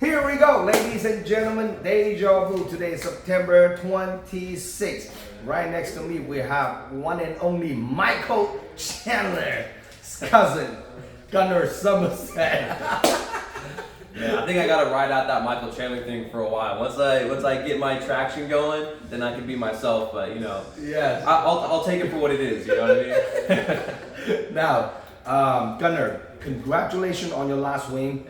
Here we go, ladies and gentlemen. Deja vu. Today is September 26th. Right next to me, we have one and only Michael Chandler's cousin, Gunnar Summersett. Yeah, I think I gotta ride out that Michael Chandler thing for a while. Once I get my traction going, then I can be myself. But Yes. I'll take it for what it is. You know what I mean? Now, Gunnar, congratulations on your last win.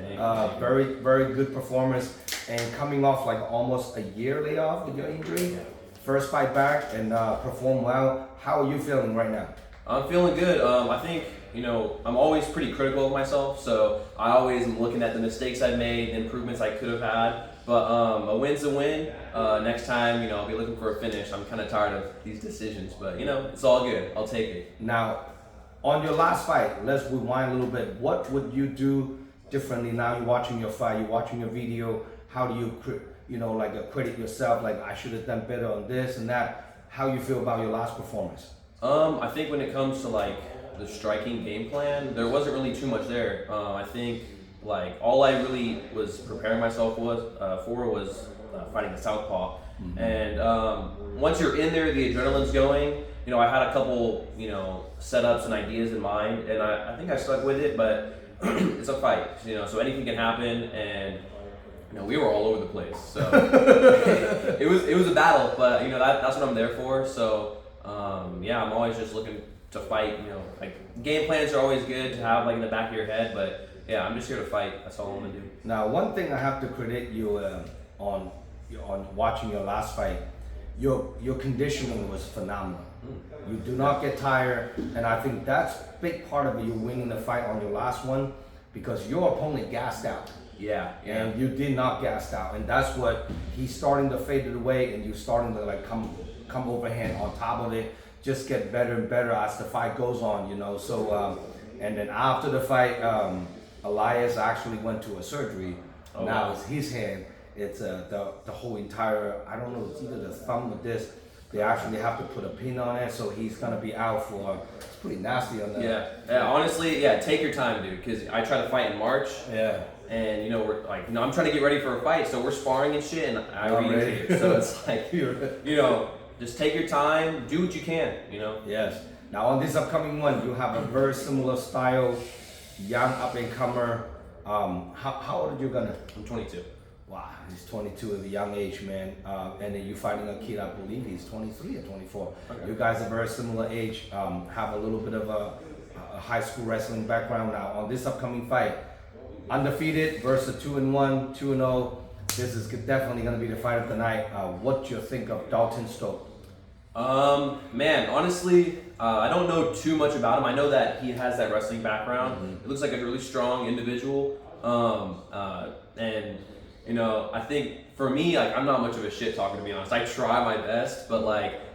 Very, very good performance, and coming off like almost a year layoff with your injury. First fight back and perform well. How are you feeling right now? I'm feeling good. I think I'm always pretty critical of myself, so I always am looking at the mistakes I made, the improvements I could have had. But a win's a win. Next time, I'll be looking for a finish. I'm kind of tired of these decisions, but it's all good. I'll take it. Now, on your last fight, let's rewind a little bit. What would you do differently now? You're watching your fight, you're watching your video. How do you, credit yourself? Like, I should have done better on this and that. How you feel about your last performance? I think when it comes to the striking game plan, there wasn't really too much there. I think all I really was preparing myself for was fighting the southpaw. Mm-hmm. And once you're in there, the adrenaline's going. I had a couple, setups and ideas in mind, and I think I stuck with it, but it's a fight, so anything can happen, and we were all over the place, so it was a battle, but that's what I'm there for. So I'm always just looking to fight. Game plans are always good to have in the back of your head, but yeah, I'm just here to fight. That's all I want to do. Now, one thing I have to credit you on watching your last fight. Your conditioning was phenomenal. You do not get tired, and I think that's a big part of you winning the fight on your last one, because your opponent gassed out. Yeah. And you did not gas out, and that's what he's starting to fade away, and you starting to come overhand on top of it. Just get better and better as the fight goes on, So and then after the fight, Elias actually went to a surgery. Oh, now wow. It's his hand. It's the whole entire, I don't know, it's either the thumb or this. They actually have to put a pin on it, so he's gonna be out for. It's pretty nasty on that. Yeah. Honestly, take your time, dude. Because I try to fight in March. Yeah. And we're I'm trying to get ready for a fight, so we're sparring and shit, and I read it. So it's just take your time, do what you can. Yes. Now on this upcoming one, you have a very similar style, young up and comer. How old are you gonna? I'm 22. Wow, he's 22 at a young age, man. And then you're fighting a kid, I believe he's 23 or 24. Okay. You guys are very similar age, have a little bit of a high school wrestling background. Now on this upcoming fight, undefeated versus 2-1, 2-0. This is definitely going to be the fight of the night. What do you think of Dalton Stoke? Man, honestly, I don't know too much about him. I know that he has that wrestling background. Mm-hmm. It looks like a really strong individual. And I think for me, I'm not much of a shit talker, to be honest. I try my best, but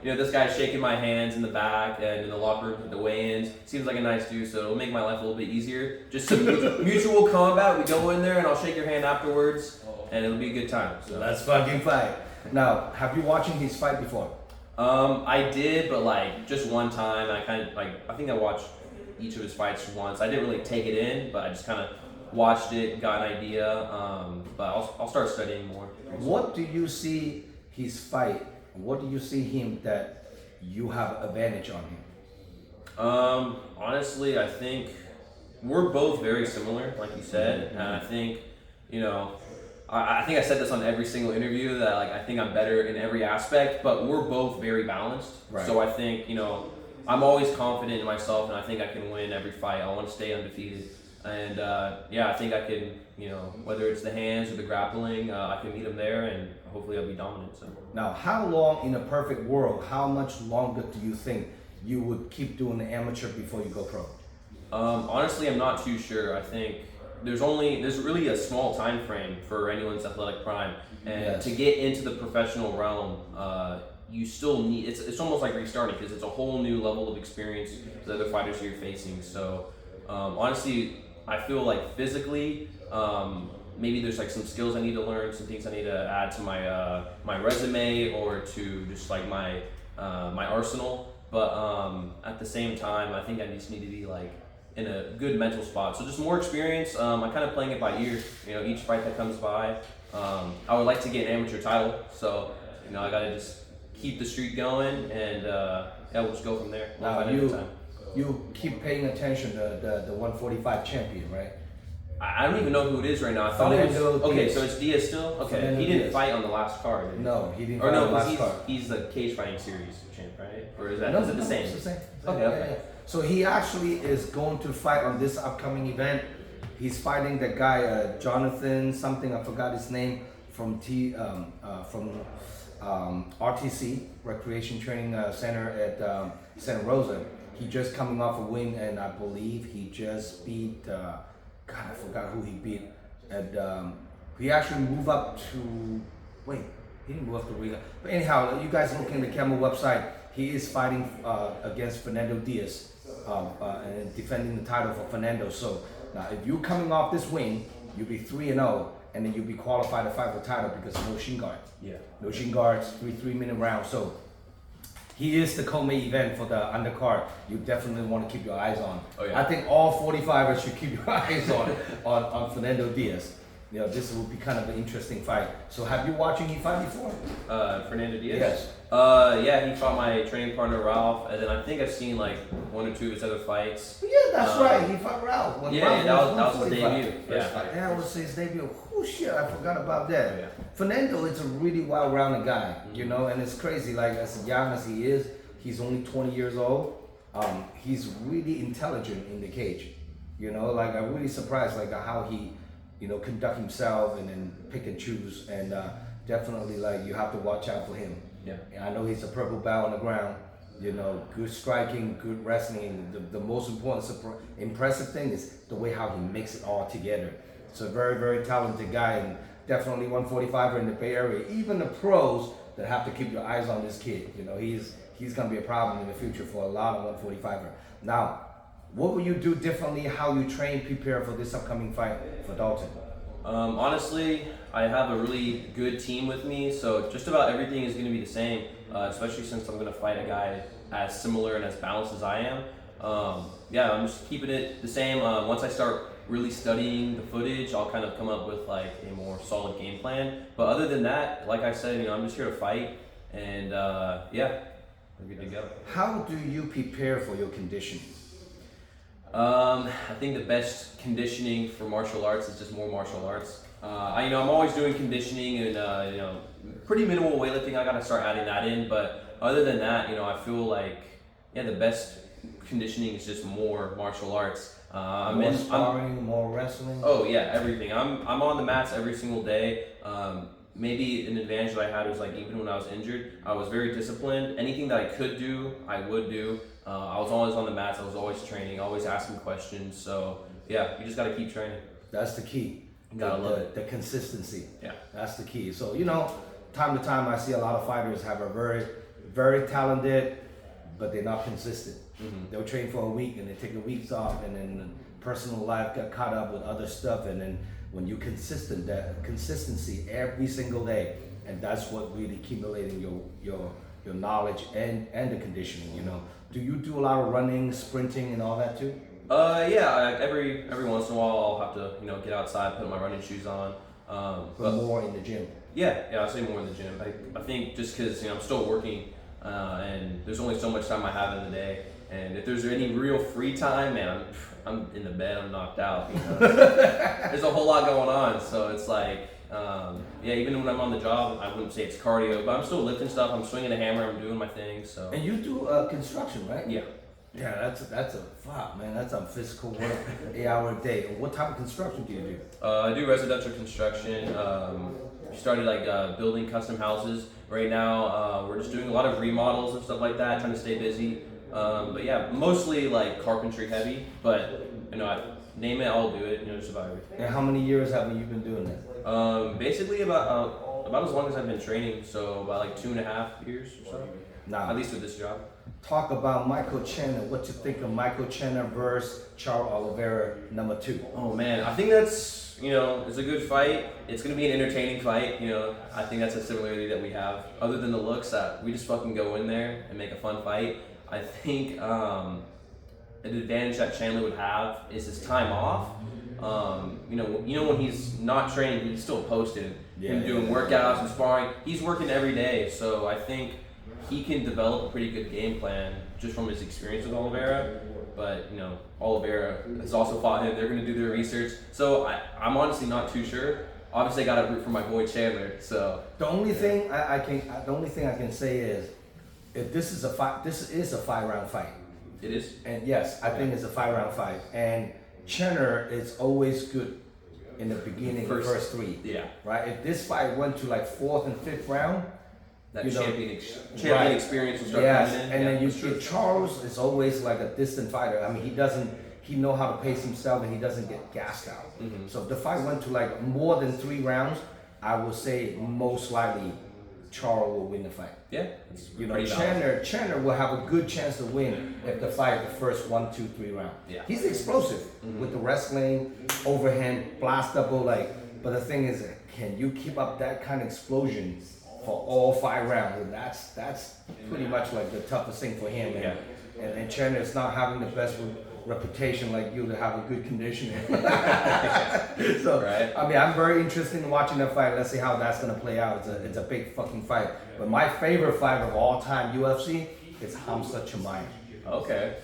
this guy's shaking my hands in the back and in the locker room at the weigh-ins. Seems like a nice dude, so it'll make my life a little bit easier. Just some mutual combat. We go in there and I'll shake your hand afterwards, and it'll be a good time. So let's fucking fight. Now, have you watching his fight before? I did, but just one time. I kind of I think I watched each of his fights once. I didn't really take it in, but I just kind of watched it, got an idea, but I'll start studying more. What do you see his fight? What do you see him that you have advantage on him? Honestly, I think we're both very similar, like you said, and I think, I think I said this on every single interview that I think I'm better in every aspect, but we're both very balanced. Right. So I think, I'm always confident in myself, and I think I can win every fight. I want to stay undefeated. And I think I can, whether it's the hands or the grappling, I can meet him there, and hopefully I'll be dominant. So. Now, how long in a perfect world, how much longer do you think you would keep doing the amateur before you go pro? Honestly, I'm not too sure. I think there's really a small time frame for anyone's athletic prime, and to get into the professional realm, you still need, it's almost like restarting, because it's a whole new level of experience with other fighters you're facing. So honestly, I feel physically, maybe there's some skills I need to learn, some things I need to add to my resume or to just my arsenal. But at the same time, I think I just need to be in a good mental spot. So just more experience. I'm kind of playing it by ear. Each fight that comes by, I would like to get an amateur title. So I gotta just keep the streak going, and we'll just go from there. Now you keep paying attention to the 145 champion, right? I don't even know who it is right now. I thought it was okay. Diaz. So it's Diaz still. Okay, Fernando he didn't Diaz. fight on the last card. Did he? No, he didn't Or fight no, on the last he's, card. he's the cage fighting series champ, right? Or is that No, is it the same? It's the same. Okay, Yeah, okay. yeah. So he actually is going to fight on this upcoming event. He's fighting the guy Jonathan something, I forgot his name, from RTC Recreation Training Center at Santa Rosa. He just coming off a win, and I believe he just beat God, I forgot who he beat. And he actually moved up to he didn't move up to Riga. But anyhow, you guys look in the Camel website. He is fighting against Fernando Diaz and defending the title for Fernando. So now, if you're coming off this win, you'll be 3-0, and then you'll be qualified to fight for the title because no shin guard. Yeah. No shin guards, 3-minute rounds. So he is the co-main event for the undercard. You definitely want to keep your eyes on. Oh, yeah. I think all 45ers should keep your eyes on Fernando Diaz. This will be kind of an interesting fight. So have you watching him fight before? Fernando Diaz? Yes. Yeah, he fought my training partner Ralph, and then I think I've seen like one or two of his other fights. Yeah, that's right. He fought Ralph. When Ralph that was his 145. debut. Yeah, it was his debut. Oh shit, I forgot about that. Oh, yeah. Fernando is a really well-rounded guy, and it's crazy. Like as young as he is, he's only 20 years old. He's really intelligent in the cage. Like I'm really surprised, like how he, conduct himself and then pick and choose, and definitely like you have to watch out for him. Yeah. And I know he's a purple belt on the ground. Good striking, good wrestling. The most important, impressive thing is the way how he makes it all together. So very, very talented guy, and definitely 145er in the Bay Area. Even the pros that have to keep your eyes on this kid. He's gonna be a problem in the future for a lot of 145er. Now, what will you do differently? How you train, prepare for this upcoming fight for Dalton? Honestly, I have a really good team with me, so just about everything is going to be the same, especially since I'm going to fight a guy as similar and as balanced as I am. I'm just keeping it the same. Once I start really studying the footage, I'll kind of come up with like a more solid game plan. But other than that, like I said, I'm just here to fight, and we're good to go. How do you prepare for your conditioning? I think the best conditioning for martial arts is just more martial arts. I'm always doing conditioning and pretty minimal weightlifting. I gotta start adding that in, but other than that, I feel like the best conditioning is just more martial arts. More sparring, more wrestling. Oh yeah, everything. I'm on the mats every single day. Maybe an advantage that I had was like even when I was injured, I was very disciplined. Anything that I could do, I would do. I was always on the mats. I was always training, always asking questions. So yeah, you just gotta keep training. That's the key. Gotta love it. The consistency. Yeah. That's the key. So time to time I see a lot of fighters have a very, very talented, but they're not consistent. Mm-hmm. They'll train for a week and they take a week off, and then personal life got caught up with other stuff, and then when you're consistent, that consistency every single day, and that's what really accumulating your knowledge and the conditioning. Do you do a lot of running, sprinting, and all that too? Every once in a while I'll have to get outside, put my running shoes on. But more in the gym. Yeah, I say more in the gym. I think just because I'm still working, and there's only so much time I have in the day, and if there's any real free time, man, I'm in the bed, I'm knocked out. There's a whole lot going on, so it's like, even when I'm on the job, I wouldn't say it's cardio, but I'm still lifting stuff. I'm swinging a hammer. I'm doing my thing. So. And you do construction, right? Yeah. Yeah, that's a fuck, man. That's a physical work, 8 hour a day. What type of construction do you do? I do residential construction. Started building custom houses. Right now, we're just doing a lot of remodels and stuff like that, trying to stay busy. But yeah, mostly like carpentry heavy. But name it, I'll do it. Just about everything. And how many years have you been doing that? Basically about as long as I've been training. So about like 2.5 years or so. Now, at least with this job. Talk about Michael Chandler. What you think of Michael Chandler versus Charles Oliveira, number 2? Oh man, I think that's it's a good fight. It's gonna be an entertaining fight. I think that's a similarity that we have. Other than the looks, that we just fucking go in there and make a fun fight. I think an advantage that Chandler would have is his time off. You know when he's not training, he's still posted. Doing workouts and sparring. He's working every day, so I think he can develop a pretty good game plan just from his experience with Oliveira. But Oliveira has also fought him. They're going to do their research. So I'm honestly not too sure. Obviously, I got to root for my boy Chandler. So the only thing I can say is, if this is a 5-round fight. It is. And yes, I think it's a 5-round fight. And Chandler is always good in the beginning, first 3. Yeah. Right. If this fight went to like 4th and 5th round, that champion experience will start coming in. And then you see Charles is always like a distant fighter. I mean, he know how to pace himself and he doesn't get gassed out. Mm-hmm. So if the fight went to like more than 3 rounds, I would say most likely Charles will win the fight. Yeah. Chandler will have a good chance to win if the fight the first 1, 2, 3 rounds. Yeah. He's explosive with the wrestling, overhand, blast double, but the thing is, can you keep up that kind of explosion for all 5 rounds? And that's pretty much like the toughest thing for him. And Chandler is not having the best reputation like you to have a good conditioning. So right. I mean, I'm very interested in watching that fight. Let's see how that's gonna play out. It's a big fucking fight. But my favorite fight of all time UFC is Hamza Chimaev. Okay.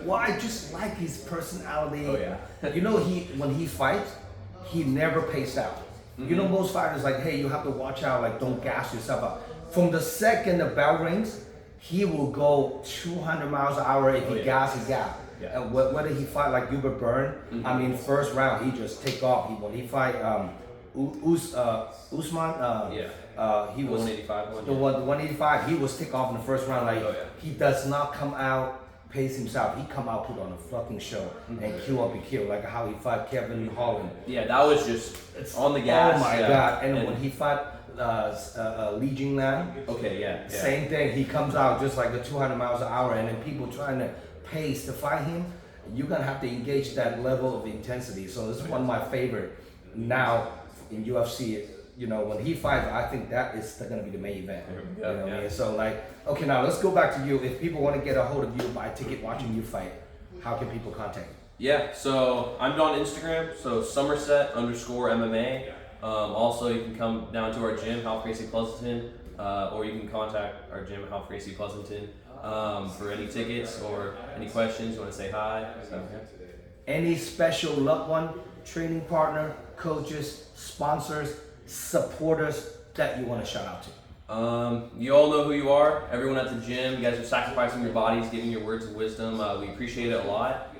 Well, I just like his personality. Oh yeah. When he fights, he never paced out. Mm-hmm. Most fighters like, hey, you have to watch out, like don't gas yourself up. From the second the bell rings, he will go 200 miles an hour if he gasses out. Yeah. And whether he fight like Gilbert Burns, I mean, first round he just take off. When he fight Usman, he was 185 the 185. He was take off in the first round. He does not come out pace himself. He come out put on a fucking show and kill or be killed, like how he fought Kevin Holland. Yeah, that was just on the gas. Oh my god! And when he fought Li Jinglan, same thing. He comes out just like a 200 miles an hour, and then people trying to pace to fight him. You're gonna have to engage that level of intensity. So this is one of my favorite now in UFC. When he fights, I think that is going to be the main event. What I mean? So okay, now let's go back to you. If people want to get a hold of you, buy a ticket, watching you fight, how can people contact you? Yeah, so I'm on Instagram, so Summersett_MMA. Also, you can come down to our gym, Half Gracie Pleasanton, or you can contact our gym, Half Gracie Pleasanton, for any tickets or any questions. You want to say hi? Any special loved one, training partner, coaches, sponsors, supporters that you want to shout out to? You all know who you are. Everyone at the gym, you guys are sacrificing your bodies, giving your words of wisdom. We appreciate it a lot.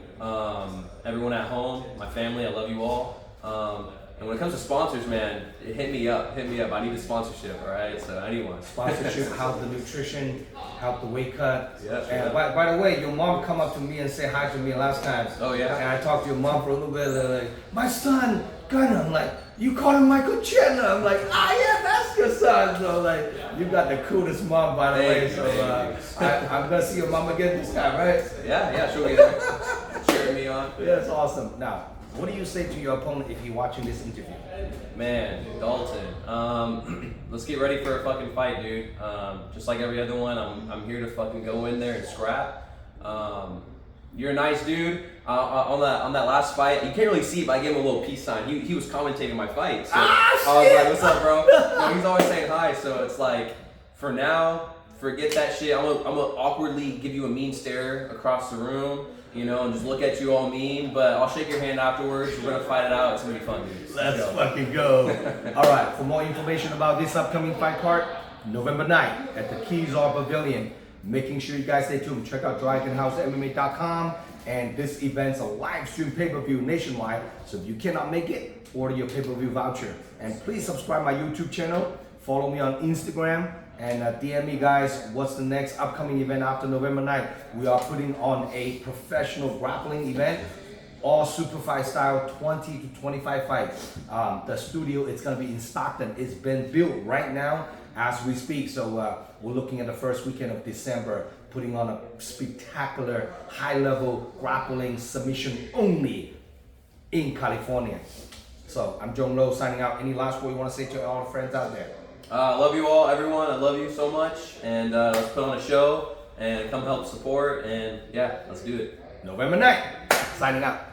Everyone at home, my family, I love you all. And when it comes to sponsors, man, hit me up. I need a sponsorship, all right? So anyone. Sponsorship, help the nutrition, help the weight cut. Yeah. And by the way, your mom come up to me and say hi to me last time. Oh yeah. And I talked to your mom for a little bit. Like, my son, Gunnar. I'm like, you call him Michael Chandler. I'm like, yeah, that's your son. So you got the coolest mom, by the way. So I'm gonna see your mom again this time, right? Yeah, she'll be there. Cheering me on. Yeah, that's awesome. Now, what do you say to your opponent if you're watching this interview? Man, Dalton. Let's get ready for a fucking fight, dude. Just like every other one, I'm here to fucking go in there and scrap. You're a nice dude. On that last fight, you can't really see, but I gave him a little peace sign. He was commentating my fight. So I was like, "What's up, bro?" He's always saying hi. So it's like, for now, forget that shit. I'm gonna awkwardly give you a mean stare across the room, and just look at you all mean. But I'll shake your hand afterwards. We're gonna fight it out. It's gonna be fun, dude. Let's fucking go. All right. For more information about this upcoming fight card, November 9th at the Keys Art Pavilion. Making sure you guys stay tuned. Check out DragonHouseMMA.com. And this event's a live stream pay-per-view nationwide. So if you cannot make it, order your pay-per-view voucher. And please subscribe my YouTube channel. Follow me on Instagram. And DM me, guys, what's the next upcoming event after November 9th. We are putting on a professional grappling event. All super fight style, 20 to 25 fights. The studio, it's going to be in Stockton. It's been built right now as we speak. So we're looking at the first weekend of December, putting on a spectacular, high-level grappling submission only in California. So I'm Zhong signing out. Any last word you want to say to all the friends out there? I love you all, everyone. I love you so much. And let's put on a show. and come help support. And yeah, let's do it. November 9th. Signing out.